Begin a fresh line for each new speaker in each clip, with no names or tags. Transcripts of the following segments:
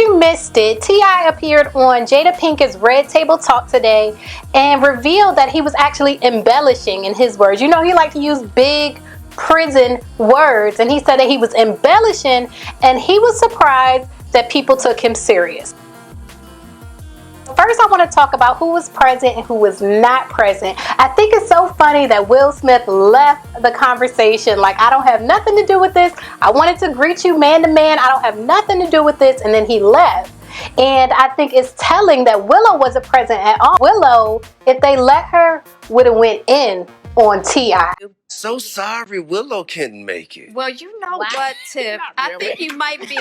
you missed it, T.I. appeared on Jada Pinkett's Red Table Talk today and revealed that he was actually embellishing, in his words. You know, he liked to use big prison words, and he said that he was embellishing, and he was surprised that people took him serious. First, I want to talk about who was present and who was not present. I think it's so funny that Will Smith left the conversation like, I don't have nothing to do with this. I wanted to greet you man to man. I don't have nothing to do with this. And then he left. And I think it's telling that Willow wasn't present at all. Willow, if they let her, would have went in on T.I.
So sorry Willow couldn't make it.
Well, you know what, Tiff? I think you might be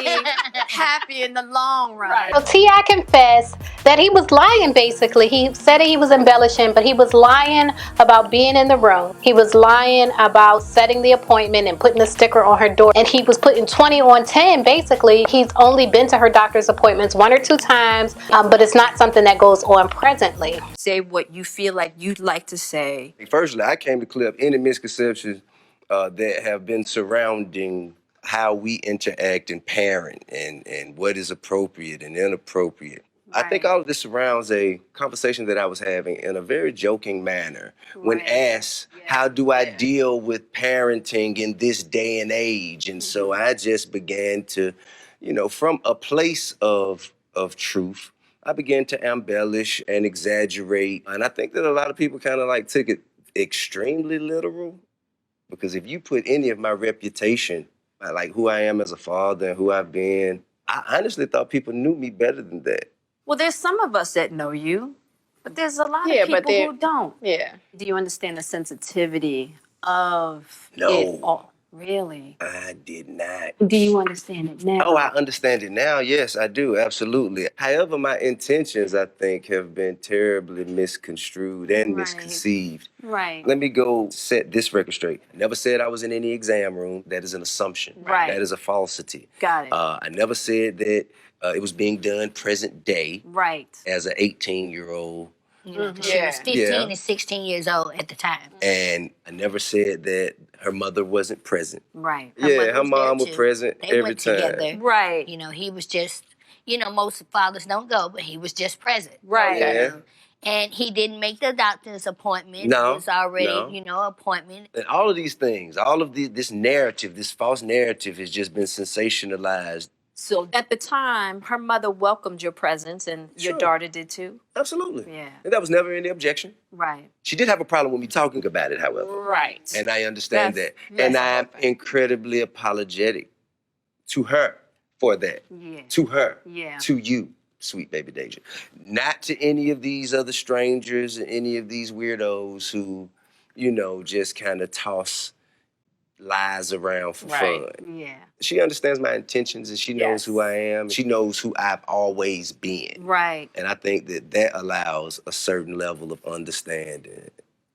happy in the long run.
Right. So T.I. confessed that he was lying, basically. He said that he was embellishing, but he was lying about being in the room. He was lying about setting the appointment and putting the sticker on her door. And he was putting 20 on 10, basically. He's only been to her doctor's appointments 1 or 2 times, but it's not something that goes on presently.
Say what you feel like you'd like to say.
Firstly, I came to clear up any misconceptions that have been surrounding how we interact and parent and what is appropriate and inappropriate. Right. I think all of this surrounds a conversation that I was having in a very joking manner when asked, how do I deal with parenting in this day and age? And so I just began to, you know, from a place of truth, I began to embellish and exaggerate. And I think that a lot of people kind of like took it extremely literal. Because if you put any of my reputation, like who I am as a father and who I've been, I honestly thought people knew me better than that.
Well, there's some of us that know you, but there's a lot of people who don't.
Yeah.
Do you understand the sensitivity of
No.
it all? Really?
I did not.
Do you understand it now?
Oh, I understand it now. Yes, I do. Absolutely. However, my intentions, I think, have been terribly misconstrued and misconceived.
Right.
Let me go set this record straight. I never said I was in any exam room. That is an assumption.
Right.
That is a falsity.
Got it.
I never said that it was being done present day.
Right.
As an 18-year-old.
She was 15 and 16 years old at the time.
And I never said that her mother wasn't present.
Right.
Her mom was present every time.
Together.
Right.
You know, he was just, you know, most fathers don't go, but he was just present.
Right.
You know? And he didn't make the doctor's appointment.
No.
It was already, you know, appointment.
And all of these things, all of this narrative, this false narrative has just been sensationalized.
So at the time, her mother welcomed your presence, and your daughter did too?
Absolutely.
Yeah.
And that was never any objection.
Right.
She did have a problem with me talking about it, however.
Right.
And I understand that. And I'm incredibly apologetic to her for that.
Yeah.
To her.
Yeah.
To you, sweet baby Deja. Not to any of these other strangers, any of these weirdos who, you know, just kind of toss lies around for fun.
Yeah.
She understands my intentions and she knows who I am. She knows who I've always been.
Right.
And I think that allows a certain level of understanding.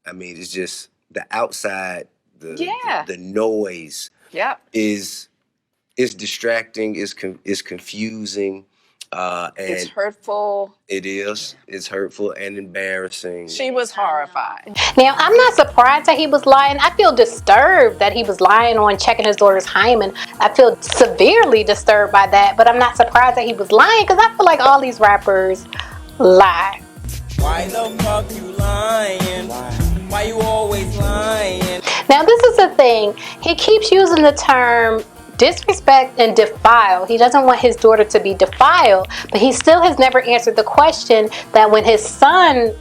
I mean, it's just the outside, the noise is distracting, is confusing. And
it's hurtful.
It is. It's hurtful and embarrassing.
She was horrified.
Now, I'm not surprised that he was lying. I feel disturbed that he was lying on checking his daughter's hymen. I feel severely disturbed by that, but I'm not surprised that he was lying because I feel like all these rappers lie.
Why the fuck you lying? Why you always lying?
Now, this is the thing. He keeps using the term disrespect and defile. He doesn't want his daughter to be defiled, but he still has never answered the question that when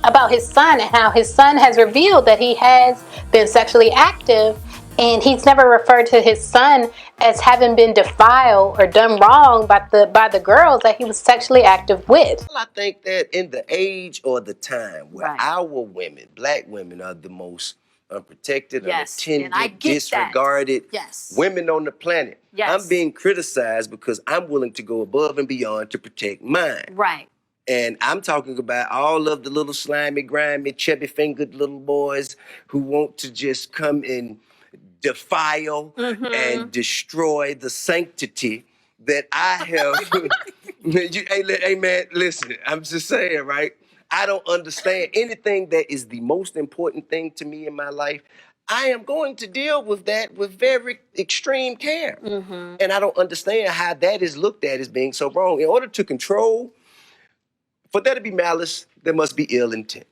about his son and how his son has revealed that he has been sexually active, and he's never referred to his son as having been defiled or done wrong by the girls that he was sexually active with.
I think that in the age or the time where our women, black women, are the most unprotected, unattended, disregarded women on the planet. I'm being criticized because I'm willing to go above and beyond to protect mine.
Right.
And I'm talking about all of the little slimy, grimy, chubby-fingered little boys who want to just come and defile and destroy the sanctity that I have. Hey, man, listen, I'm just saying, right? I don't understand anything that is the most important thing to me in my life. I am going to deal with that with very extreme care. And I don't understand how that is looked at as being so wrong. In order to control, for there to be malice, there must be ill intent.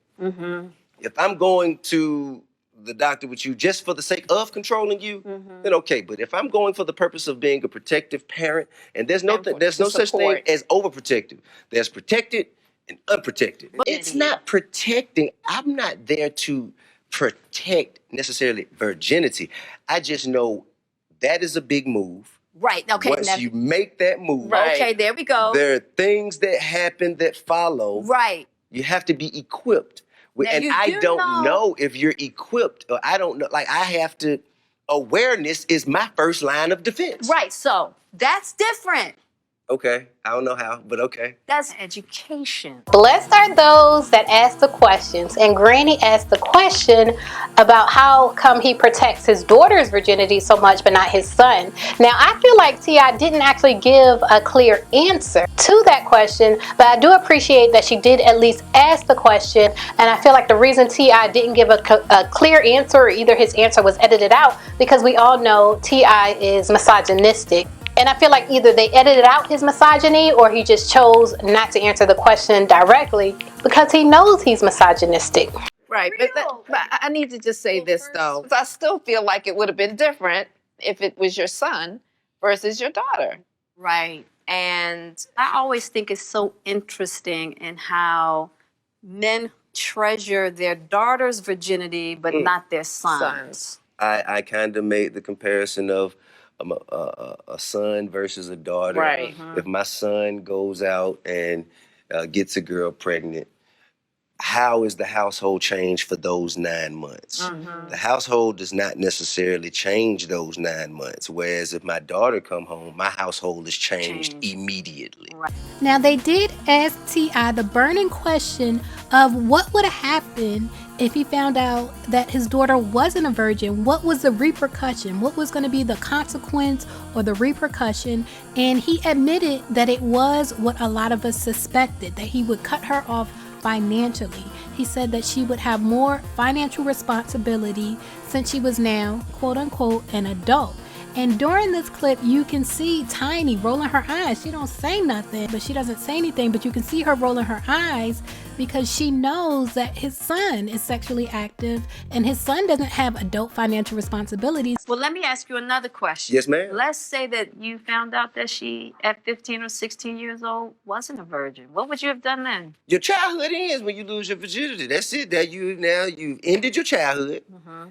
If I'm going to the doctor with you just for the sake of controlling you, then okay. But if I'm going for the purpose of being a protective parent, and there's no such thing as overprotective. There's protected and unprotected. It's not protecting. I'm not there to protect necessarily virginity. I just know that is a big move.
Right. Okay.
Once you make that move,
Okay, there we go.
there are things that happen that follow.
Right.
You have to be equipped.
Now,
And
you
I
do
don't
know
know if you're equipped, or I don't know. Like, I have to, awareness is my first line of defense.
Right. So that's different.
Okay. I don't know how, but okay.
That's education.
Blessed are those that ask the questions. And Granny asked the question about how come he protects his daughter's virginity so much but not his son. Now, I feel like T.I. didn't actually give a clear answer to that question, but I do appreciate that she did at least ask the question. And I feel like the reason T.I. didn't give a clear answer, or either his answer was edited out, because we all know T.I. is misogynistic. And I feel like either they edited out his misogyny, or he just chose not to answer the question directly because he knows he's misogynistic.
Right, but I need to just say this though. I still feel like it would have been different if it was your son versus your daughter.
Right. And I always think it's so interesting in how men treasure their daughter's virginity but not their sons.
I kind of made the comparison of a son versus a daughter.
Right.
If my son goes out and gets a girl pregnant, how is the household changed for those 9 months? The household does not necessarily change those 9 months. Whereas if my daughter come home, my household is changed immediately.
Now, they did ask T.I. the burning question of what would have happened if he found out that his daughter wasn't a virgin. What was the repercussion? What was going to be the consequence or the repercussion? And he admitted that it was what a lot of us suspected, that he would cut her off financially. He said that she would have more financial responsibility since she was now, quote unquote, an adult. And during this clip, you can see Tiny rolling her eyes. She don't say nothing, but she doesn't say anything, but you can see her rolling her eyes because she knows that his son is sexually active and his son doesn't have adult financial responsibilities.
Well, let me ask you another question.
Yes, ma'am.
Let's say that you found out that she, at 15 or 16 years old, wasn't a virgin. What would you have done then?
Your childhood ends when you lose your virginity. That's it. You've ended your childhood,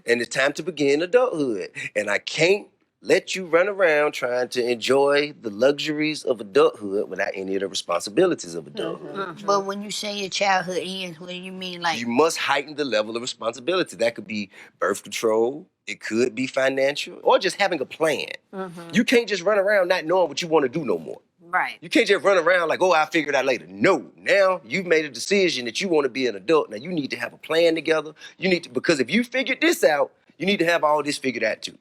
and it's time to begin adulthood. And I can't let you run around trying to enjoy the luxuries of adulthood without any of the responsibilities of adulthood.
But when you say your childhood ends, what do you mean? Like,
You must heighten the level of responsibility. That could be birth control. It could be financial, or just having a plan. You can't just run around not knowing what you want to do no more.
Right.
You can't just run around like, oh, I'll figure it out later. No, now you've made a decision that you want to be an adult. Now you need to have a plan together. You need to, because if you figured this out, you need to have all this figured out too.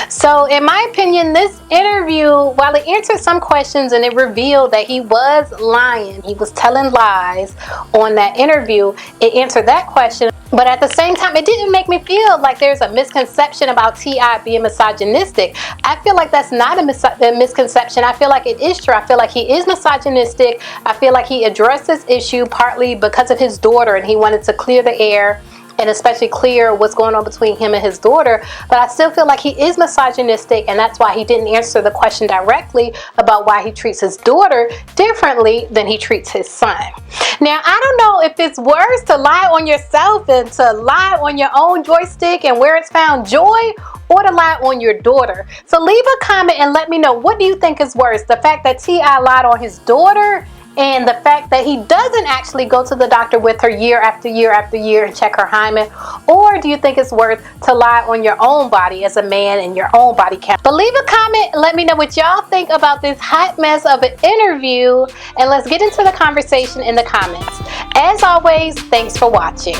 So in my opinion, this interview, while it answered some questions and it revealed that he was lying, he was telling lies on that interview, it answered that question. But at the same time, it didn't make me feel like there's a misconception about T.I. being misogynistic. I feel like that's not a misconception. I feel like it is true. I feel like he is misogynistic. I feel like he addressed this issue partly because of his daughter, and he wanted to clear the air and especially clear what's going on between him and his daughter. But I still feel like he is misogynistic, and that's why he didn't answer the question directly about why he treats his daughter differently than he treats his son. Now, I don't know if it's worse to lie on yourself and to lie on your own joystick and where it's found joy, or to lie on your daughter. So leave a comment and let me know, what do you think is worse? The fact that T.I. lied on his daughter, and the fact that he doesn't actually go to the doctor with her year after year after year and check her hymen? Or do you think it's worth to lie on your own body as a man in your own body count? But leave a comment and let me know what y'all think about this hot mess of an interview, and let's get into the conversation in the comments. As always, thanks for watching.